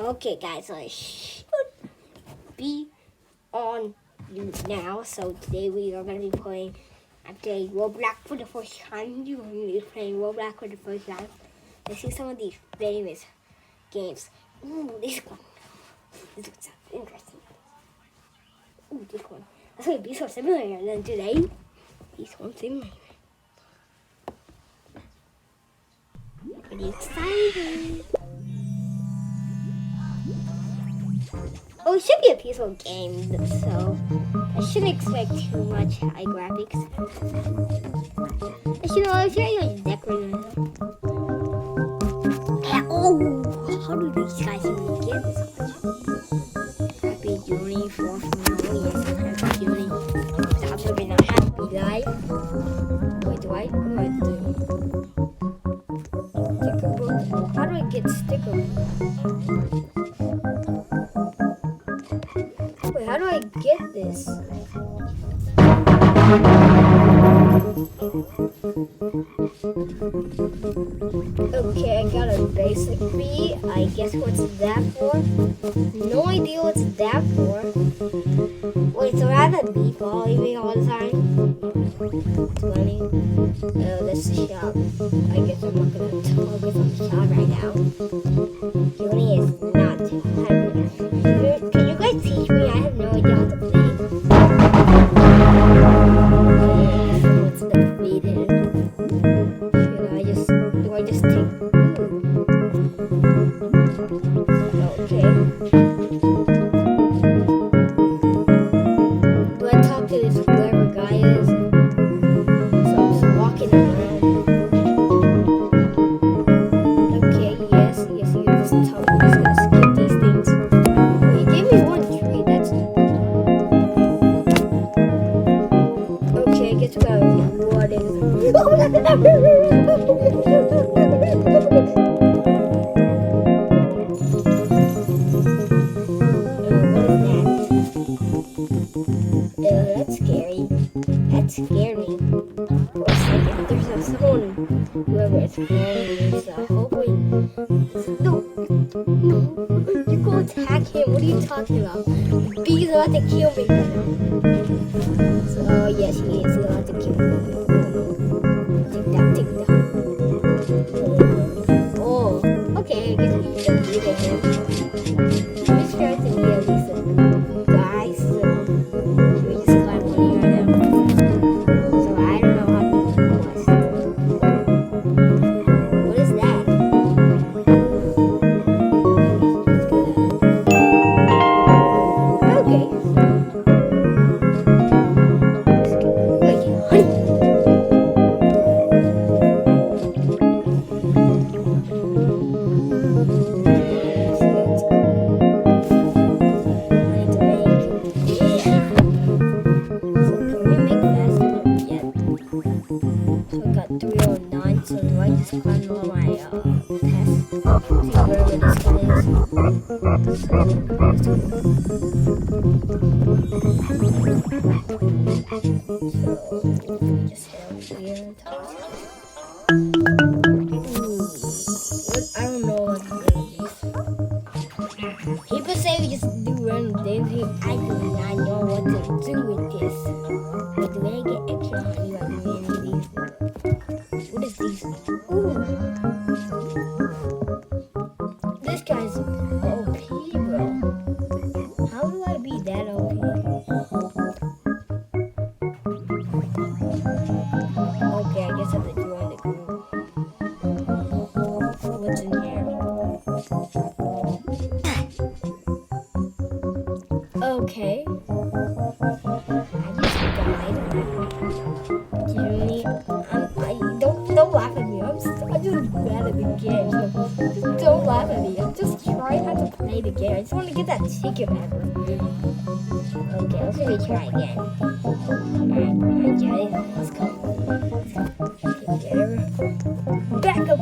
Okay, guys, so I should be on now. So today we are going to be playing. I'm playing Roblox for the first time. You're going to be playing Roblox for the first time. Let's see some of these famous games. Ooh, this one. This one sounds interesting. Ooh, this one. That's going to be so similar. And then today, this one similar. Pretty exciting. Oh, it should be a peaceful game, so I shouldn't expect too much high graphics. I should like decorate it. Oh, how do these guys even get this much? Happy Junni, 4 from yes, I'm happy Junni. Stop looking at happy life. Wait, what do I do? Sticker book. How do I get sticker book? Wait, how do I get this? Okay, I got a basic bee. I guess what's that for? No idea what's that for. Wait, so I have a bee following me all the time? It's funny. Oh, that's the shop. I guess I'm not gonna talk with the shop right now. Junni is not happy. Can you guys teach me? I have no idea how to play. What's the beat? Do I just take? Okay. Do I talk to this whoever guy is? So I'm just walking around. Okay, yes, you just tell me. I'm just gonna skip these things. Oh, you gave me one tree. That's okay. I guess we gotta reward it. That's scary. That scared me. For a second, there's someone, whoever it's following, so hopefully. No, you go attack him. What are you talking about? The bee's about to kill me. So, yes, he is about to kill me. Take that. Oh, okay, I guess we can beat him. I'm just trying to be at least a guy, so. So do I just climb all my tests? See wherever this guy is. So let's go. So we just head over here and talk. I don't know what to do with these. People say we just do random things. I do not know what to do with this. But do I get extra money by doing any of these? What is these? Ooh. This guy's OP, bro. How do I be that OP? Okay, I guess I have to join the group. What's in here? Okay. I just died. Junni, don't laugh at me. I'm just bad at the game. So don't laugh at me. I'm just trying not to play the game. I just want to get that ticket back. Okay, let's maybe try again. Alright, Johnny, let's go. Get her back up.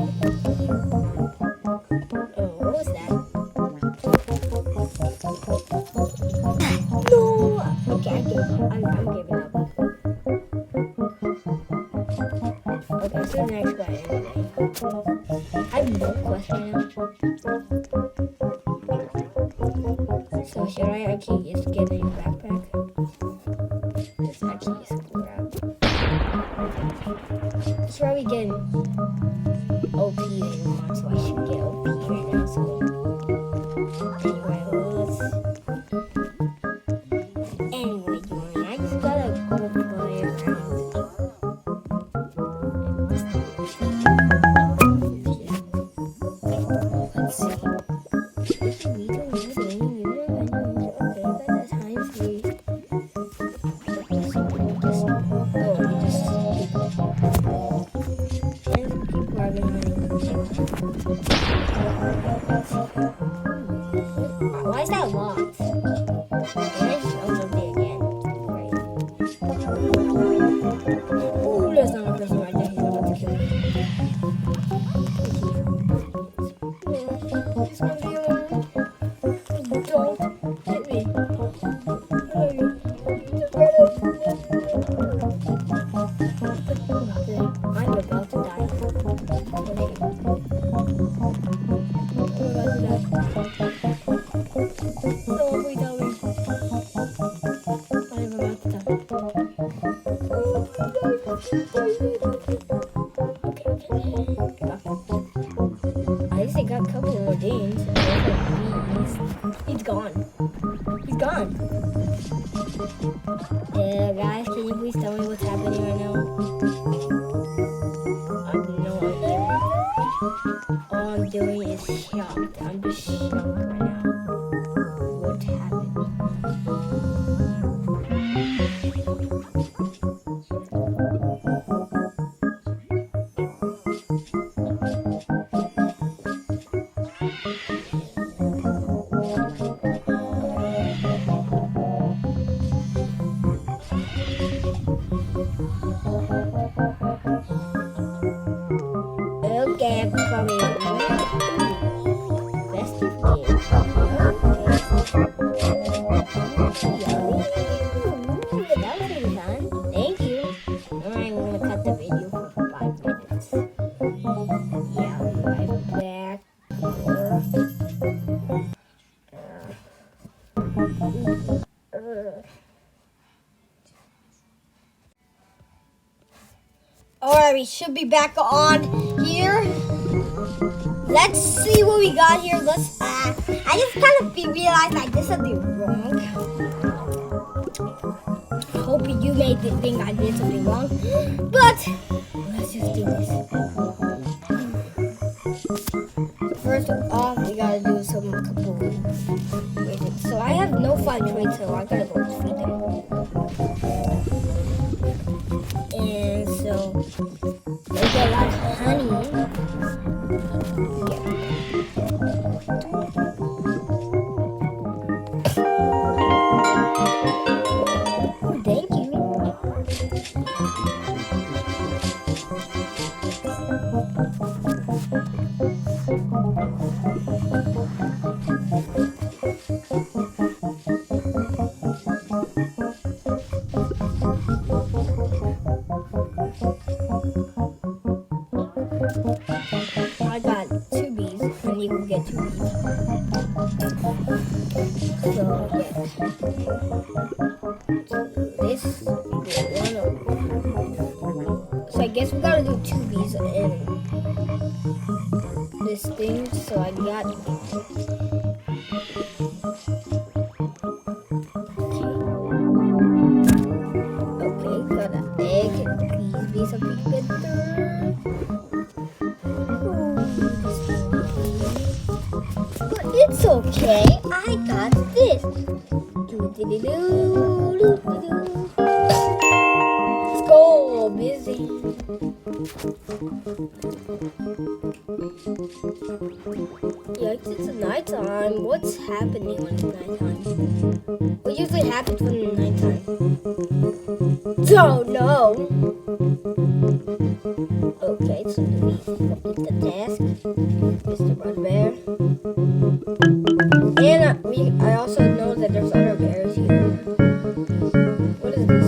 Oh, what was that? No. Okay, I gave up. I'm giving up. Okay, so the next guy anyway. I have no quest right now. So should I actually just get a new backpack? It's actually just grab. It's probably getting OP anymore, so I should get OP right now. So anyway, Junni, I just gotta go play around. Let's see. We don't use any new one. Okay, but that's times 3. Why is that locked? Can I just open it again? Right. Oh, there's not a person right there. He's about to kill me. Don't hit me. I'm about to die. At least I got a couple more games. He's gone. He's gone. Yeah, guys, can you please tell me what's happening right now? I have no idea. All I'm doing is shocked. I'm just shocked right now. What happened? Okay, I'm coming. Best of game. That was really fun. Thank you. Alright, we're gonna cut the video for 5 minutes. Yeah, I'll be right back. Alright, we should be back on here. Let's see what we got here. Let's. I just kind of realized like this would be wrong. I hope you may think I did something wrong, but let's just do this. First off, we gotta do some couple. So I have no 5 traits, so I gotta go feed them. And so we get a lot of honey. Yeah. Oh, thank you. I got 2 bees, and you will get 2 bees. So, yeah. This, so I guess we gotta do 2 bees in this thing, so I got okay, got an egg. Please be something better. But it's okay. I got this. Let's go, busy. Yikes, it's nighttime. What's happening when it's nighttime? What usually happens when it's nighttime? Don't know. Okay, so do we complete the task? Mr. Red Bear. And I also know that there's other bears here. What is this?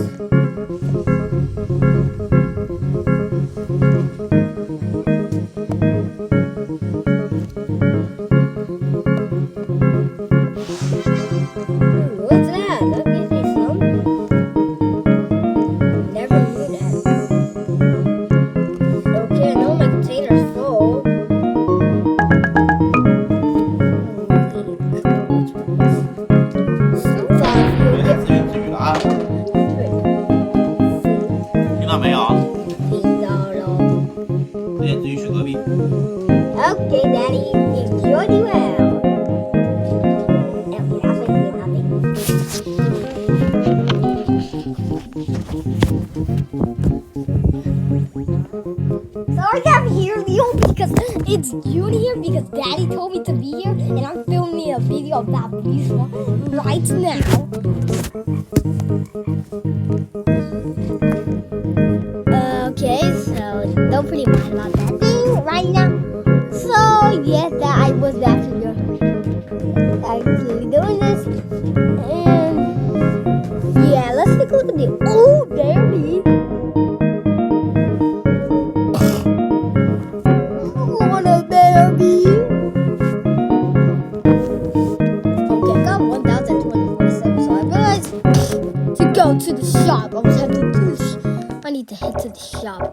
and I'm filming a video about these one right now. Okay, so don't pretty mind about that thing right now. So yes, that I was actually doing this, and yeah, let's take a look at the old Derby. I want a Derby. Okay, I got 1,047, so I realized to go to the shop. I need to head to the shop.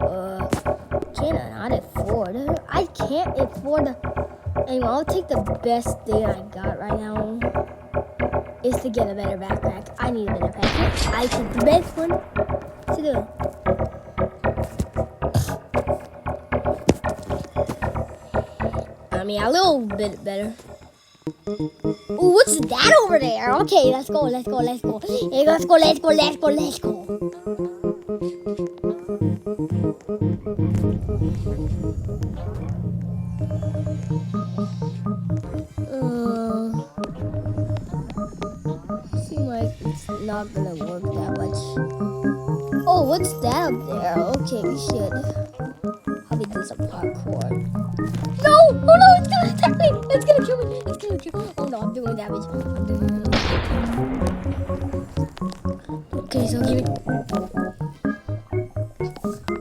Can I not afford it? I can't afford it. Anyway, I'll take the best thing I got right now is to get a better backpack. I need a better backpack. I take the best one to do. I mean, a little bit better. Ooh, what's that over there? Okay, let's go. Hey, let's go. Seems like it's not gonna work that much. Oh, what's that up there? Okay, we should probably do some parkour. No! Oh no, it's gonna attack me! It's gonna kill me! Oh no, I'm doing damage. Okay, so give it.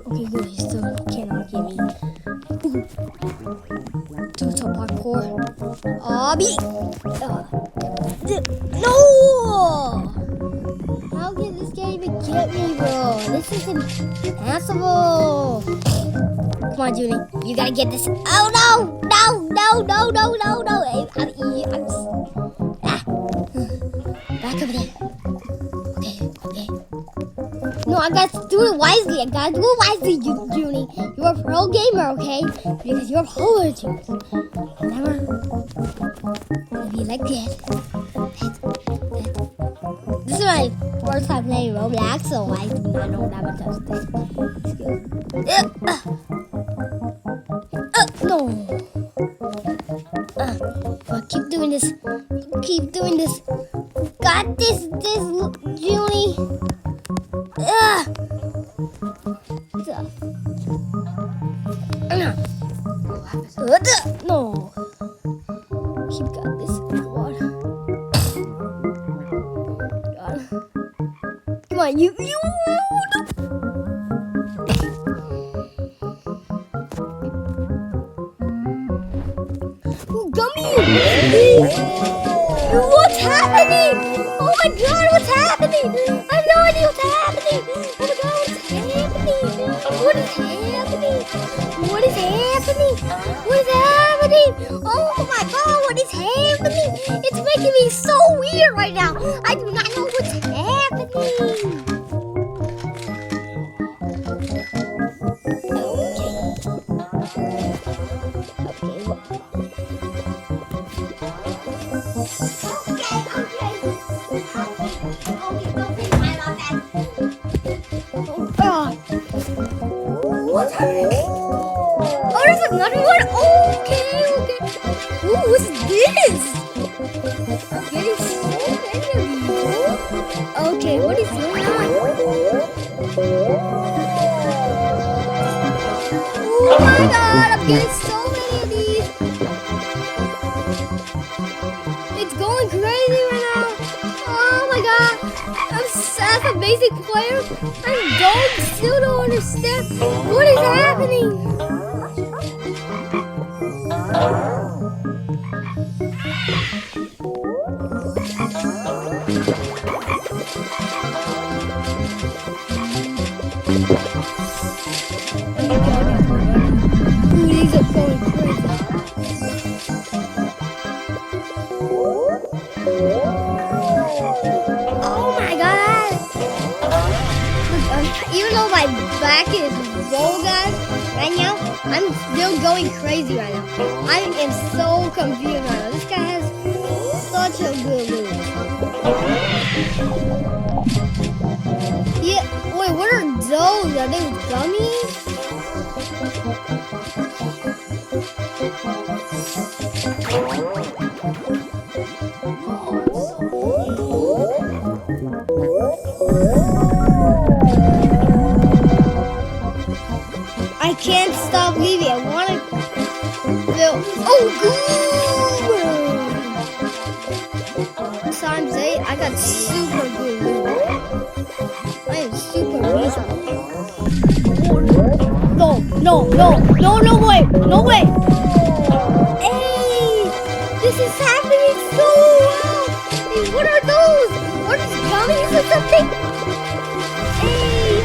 Okay, good. He still cannot get me. Do some parkour. No! How can this guy even get me, bro? This is impossible. Come on, Junni. You gotta get this. Oh no! Back over there. Okay. No, I gotta do it wisely. Junni. You're a pro gamer, okay? Because you're a pro gamer. Never be like that. This is my first time playing Roblox, so I do not know that much of this skill. No. Keep doing this. Got this, Junni. No. Keep got this. Come on, you. Gummy! What's happening? Oh my god, what's happening? I have no idea what's happening. Oh my god, what's happening? Oh my god, what is happening? It's making me so weird right now. I do not know what's happening. What's happening? Oh, there's another one? Okay. Ooh, what's this? I'm getting so many of these. Okay, what is going on? Oh my god, I'm getting so many of these. It's going crazy right now. Oh my god. As a basic player, still don't understand what is happening. Ooh, these are going crazy. Oh my god! Even though my back is rolled, guys, right now, I'm still going crazy right now. I am so confused right now. This guy has such a good move. Yeah, wait, what are those? Are they gummies? times 8, I got super good loot. I am super miserable. No way! No way! Hey! This is happening so well! Hey, what are those? What is gummies or something? Hey!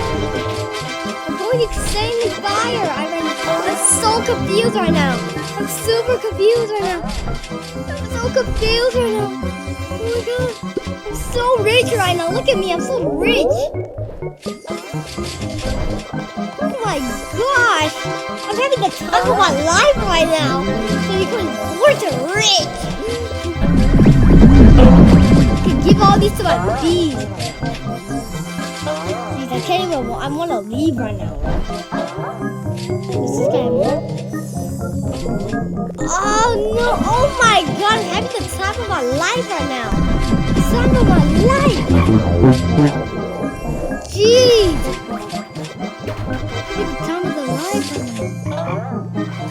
I'm going insanely fire! I'm so confused right now. I'm super confused right now. I'm so confused right now. Oh my god. I'm so rich right now. Look at me. I'm so rich. Oh my gosh. I'm having the time of my life right now. So becoming more rich. I can give all these to my bees. Jeez, I can't even. I want to leave right now. Is this guy more? Oh no! Oh my god! I'm having the time of my life right now. Time of my life. Jeez! Having the time of the life right now.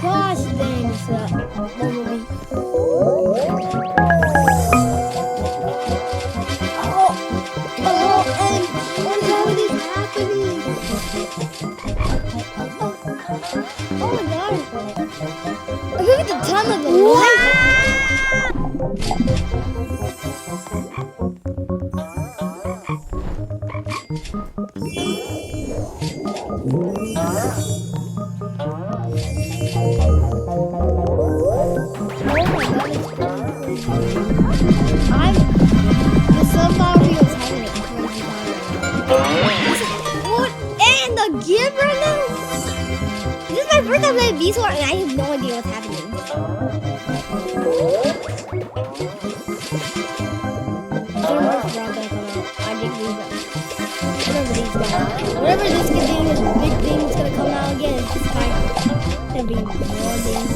Gosh dang! It's bumblebee. And what is happening? Oh my god! I'm having the time of the life. The sunflower wheel is having a crazy time. What? And the gift right now? This is my first time playing Beast War and I have no idea what's happening. Whatever this big thing is gonna come out again, it's just like gonna be more things.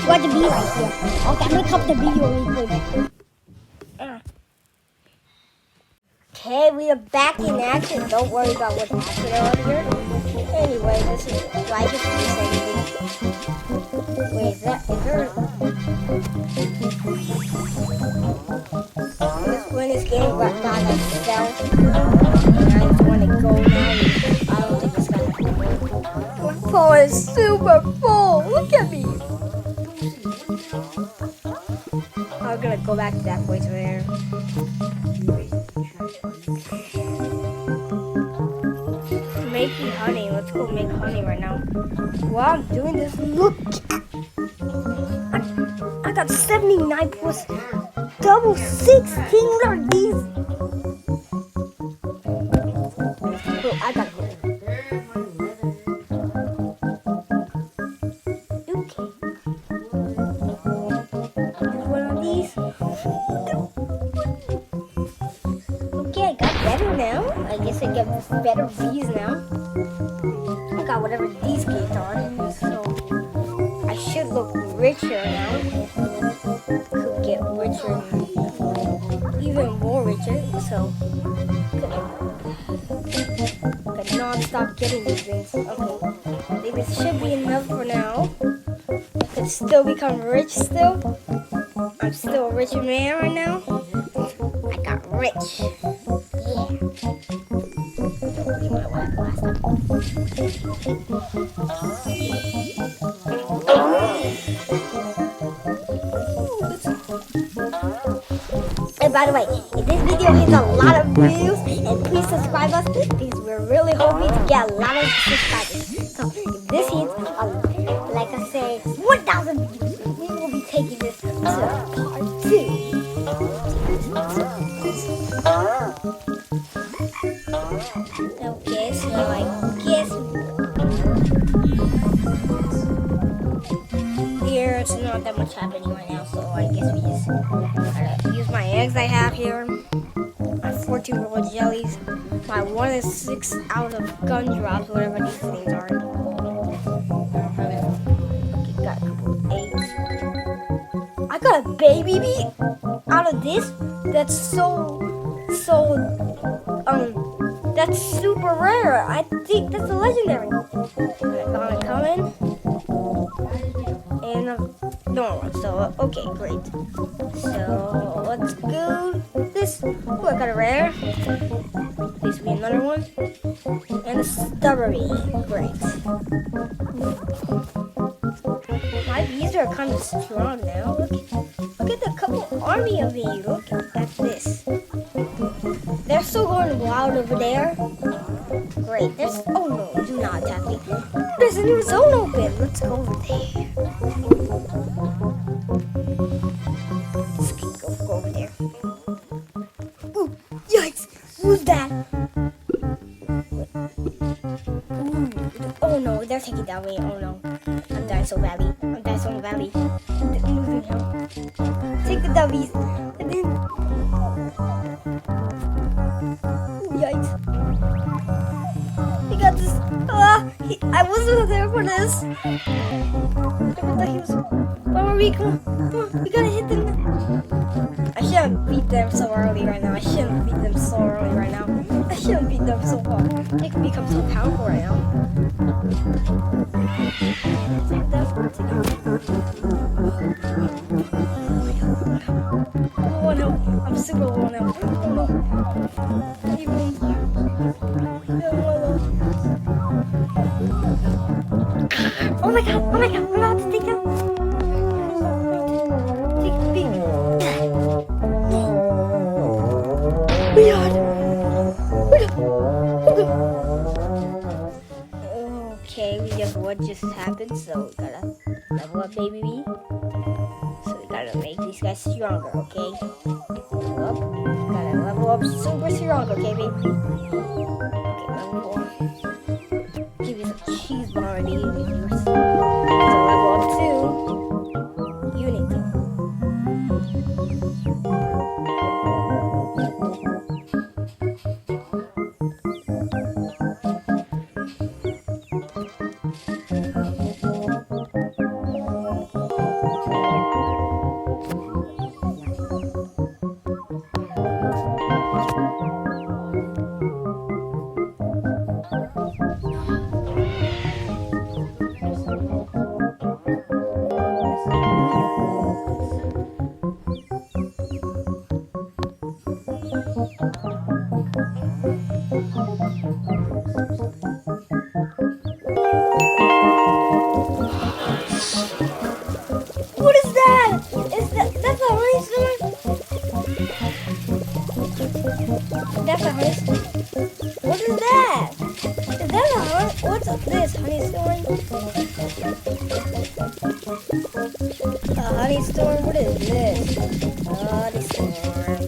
What the bee right here? Okay, I'm gonna cut the video really quick. Okay, we are back in action. Don't worry about what happened earlier. Anyway, this is why I just missed everything. Wait, is there? Let's win this game by myself. And I just want to go now. I don't think this guy. My phone is super full. Look at me. I'm gonna go back to that place over there. Making honey. Let's go make honey right now. While I'm doing this, look. I got 79 plus double 16. What are these? Oh, I got it. Okay. One of these. Okay, I got better now. I guess I get better bees now. I got whatever these gates are, so I should look richer now. Could get richer, even more richer. So could non-stop getting these things. Okay, I think this should be enough for now. I could still become rich. Still, I'm still a rich man right now. I got rich. And by the way, if this video hits a lot of views, and please subscribe us because we're really hoping to get a lot of subscribers. So if this hits, like I say, 1,000 views, we will be taking this to part 2. Okay, so I guess there's not that much happening right now, so I guess we just gotta use my eggs I have here, my 14 roll jellies, my 1 in 6 out of gumdrops, whatever these things are. Okay, got a couple of eggs. I got a baby bee out of this? That's that's super rare. I think that's a legendary. I'm gonna come in. And normal one. So, okay, great. So, let's go this. Oh, I got a rare. This will be another one. And a strawberry. Great. My bees are kind of strong now. Look at the couple army of bees. Look at this. They're still going wild over there. Great. Oh no, do not attack me. There's a new zone open. Let's go over there. Let's go over there. Ooh, yikes. Who's that? Ooh. Oh no, they're taking down me. Oh no. I'm dying so badly. Take the dummies. And then... Ooh, yikes. He got this. I wasn't there for this. Where were we? Come on, we gotta hit them. I shouldn't beat them so early right now. I shouldn't beat them so far. They can become so powerful right now. Oh no, I'm super low now. Oh my god, I'm about to take them. Okay, what just happened, so we gotta level up baby bee. So we gotta make these guys stronger, okay? Gotta level up super strong, okay baby? Okay, level 4. Give you some cheese bar already. So level up 2. Unity. What is that? That's a honeysuckle? That's a honeysuckle? What is that? Is that a what's this? Honeystorm? Honeystorm? What is this? Honeystorm.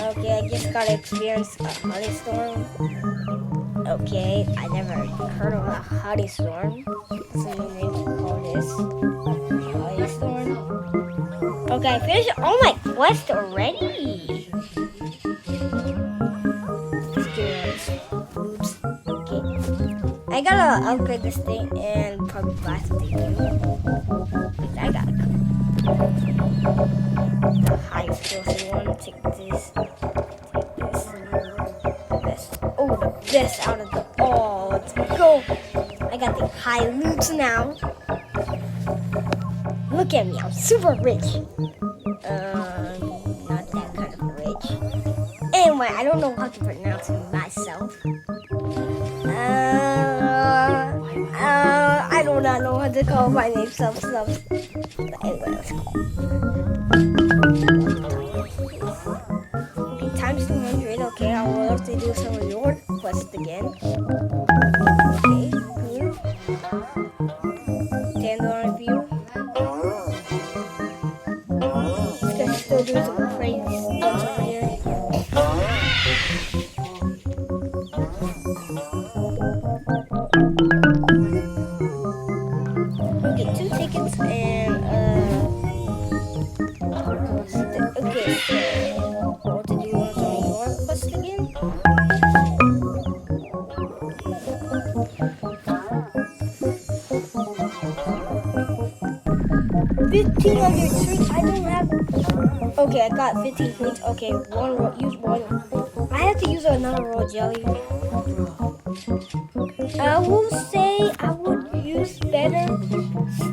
Okay, I just gotta experience a honeystorm. Okay, I never heard of a honeystorm. So you may call this honeystorm. Okay, I finished all my quest already. Oops. Okay. I gotta upgrade this thing and probably blast the thing too. I gotta go. The highest explosive one. Take this. Oh, the best out of the all. Let's go. I got the high loops now. Look at me, I'm super rich. Not that kind of rich. Anyway, I don't know how to pronounce it myself. I do not know how to call my name stuff. But anyway, let's go. Okay, times 200. Okay, I will have to do some reward quests again. Okay, cool. $10 view. This guy's still doing some crazy stuff over here. Okay, 2 tickets and okay, so what to do on some reward quest again? 1,500 trees. I don't have. Okay, I got 15 points. Okay, use one. I have to use another raw jelly. I will say I would use better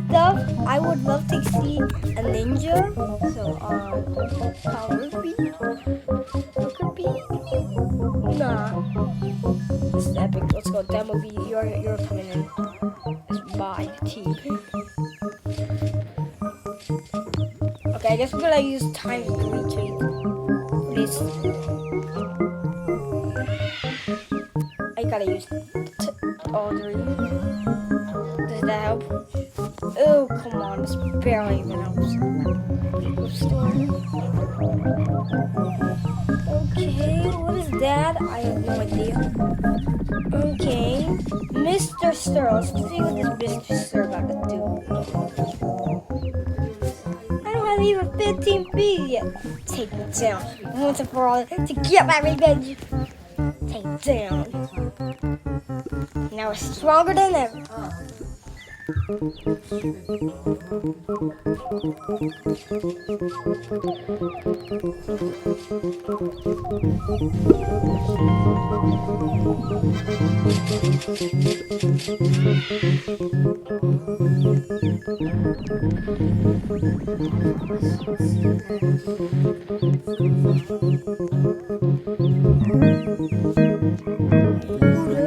stuff. I would love to see a ninja. So power beat, poker beat. Nah, this is epic. Let's go, demo beat. You're coming in. It's my team. Okay, I guess we're gonna use times 3 trees. Please. I gotta use all 3. Does that help? Oh, come on. This barely even helps. Okay, what is that? I have no idea. Okay. Mr. Stir. Let's see what this Mr. Stir about to do. I don't have even 15 feet yet. Take me down. Once and for all to get my revenge. Take down. Now we're stronger than ever.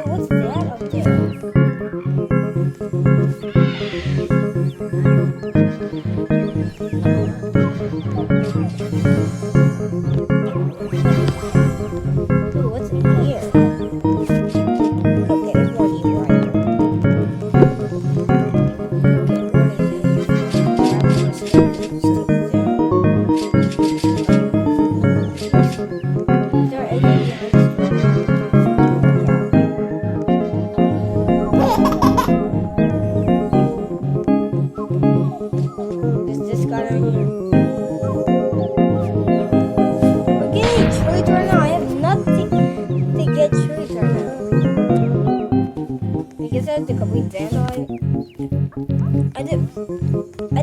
What's that up there? Ooh, what's in here? Okay, there's one evil right there. Okay, what is it? Is there anything behind this door? Is this guy down here? We're getting trees right now. I have nothing to get trees right now. I guess I have to complete Dandelion. I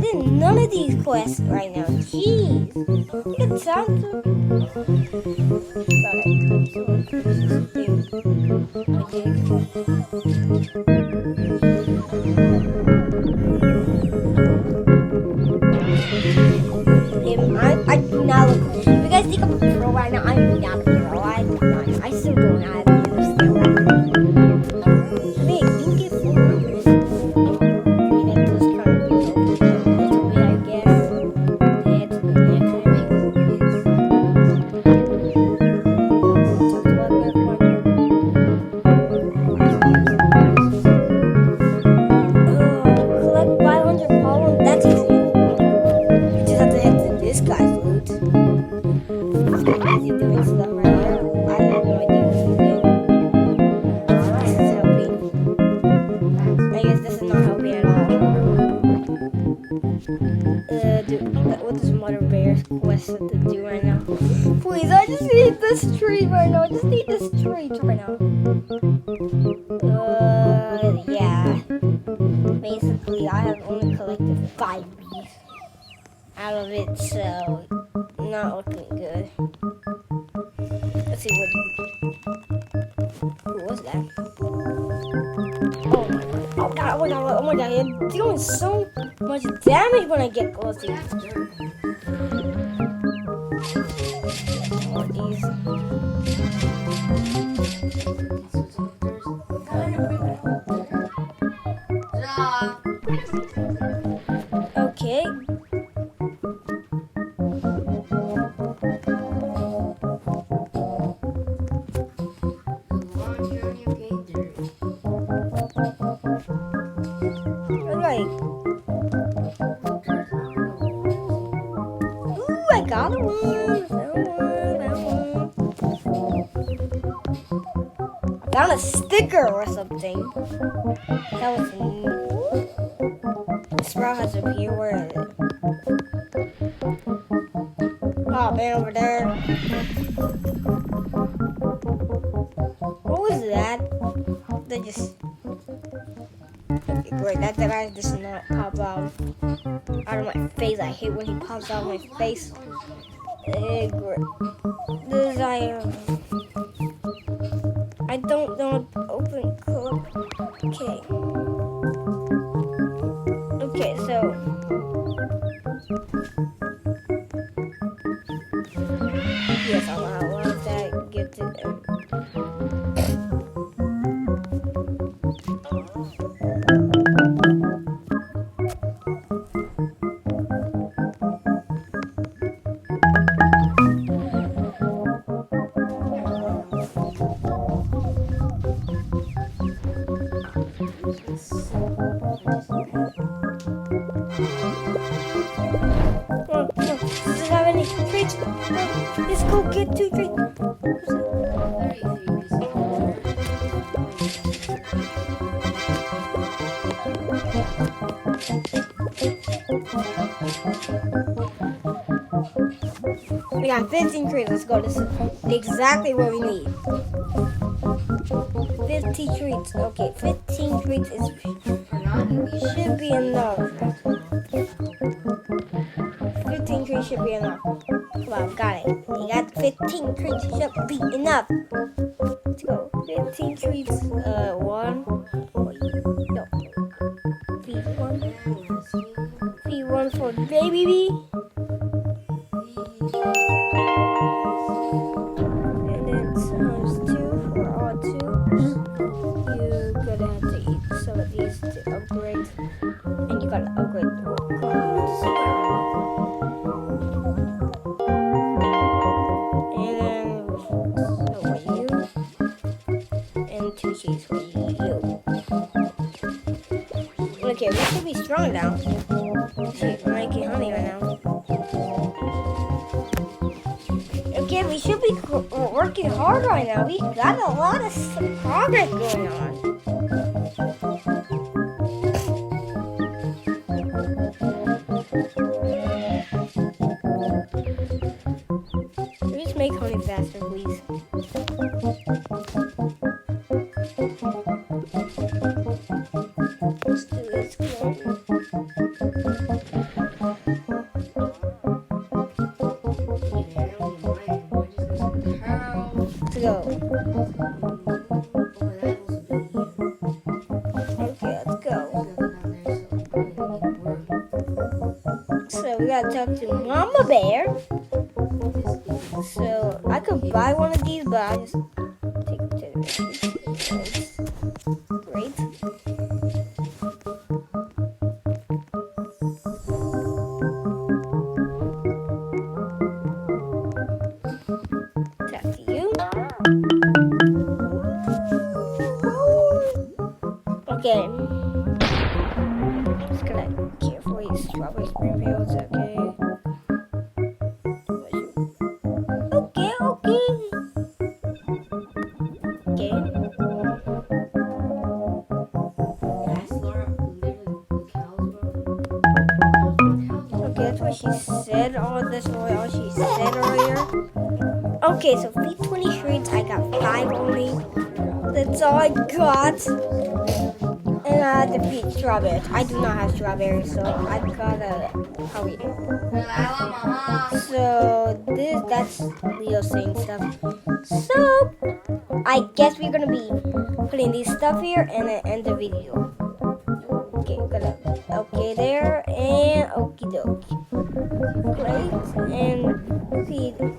did none of these quests right now. Jeez. You can sound to. I do not look. If you guys think I'm a pro right now, I'm not a pro. I still don't know how to use skill. I mean, you get 400. I mean, that does kind of be a little bit, I guess. That's good. Collect 500 pollen. That's easy. You just have to head to this guy's loot. This guy's doing stuff right now. I have no idea what he's doing. This is helping. I guess this is not helping at all. What does Mother Bear's quest have to do right now? Please, I just need this tree right now. I just need this tree right now. Yeah. Basically, I have only collected 5 bees out of it, so not looking good. Let's see what. Who was that? Oh my god! Oh god! Oh my god! Oh my god! You're doing so much damage when I get close to you. More of these. Okay. Alright. Ooh, I got one. I found a sticker or something. That was neat. The sprout has appeared. Where is it? Oh, man, over there. What was that? They just. great. That guy does not pop out of my face. I hate when he pops out of my face. Great. Desire. I don't know. Open code. Okay. Okay, so. Yes, I'll allow that. Get it. Let's go get 2 treats. We got 15 treats. Let's go. This is exactly what we need. 50 treats. Okay, 15 treats should be enough. 15 treats should be enough. Wow, got it. We got 15 treats should be enough. Let's go. 15 treats. One. No. V1 for baby B. And then times 2 for all 2. You're gonna have to eat some of these to upgrade. And you gotta upgrade the cards. And then for you. And 2 cheese for you. Okay, we should be strong now. Shit, we're making honey right now. Okay, we should be working hard right now. We got a lot of progress going on. Please make honey faster, please. Let's do this. Let's go. Okay, let's go. So we gotta talk to Mama Bear. So I could buy one of these, but I just take it to the great. Talk to you. Okay. Just gonna carefully strawberry Springfields, okay. Okay. Okay, that's what she said. All this all she said earlier. Okay, so feed 20 treats. I got 5 only. That's all I got. And I had to feed strawberries. I do not have strawberries, so I gotta hurry. So that's Leo saying stuff. So I guess we're gonna be putting these stuff here and then end the video. Okay, gonna okay there and okie dokie. Great, and feed a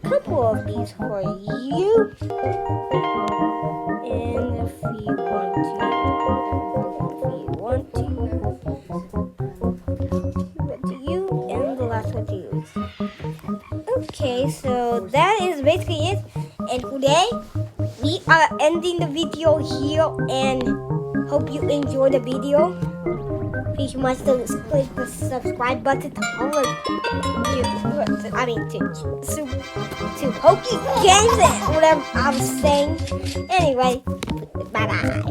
couple of these for you. And feed 1, 2. Feed 1, 2. To you, and the last one to you. Okay, so that is basically it. And today we are ending the video here, and hope you enjoyed the video. Please must click the subscribe button to all to Pokey Games and whatever I was saying. Anyway, bye bye.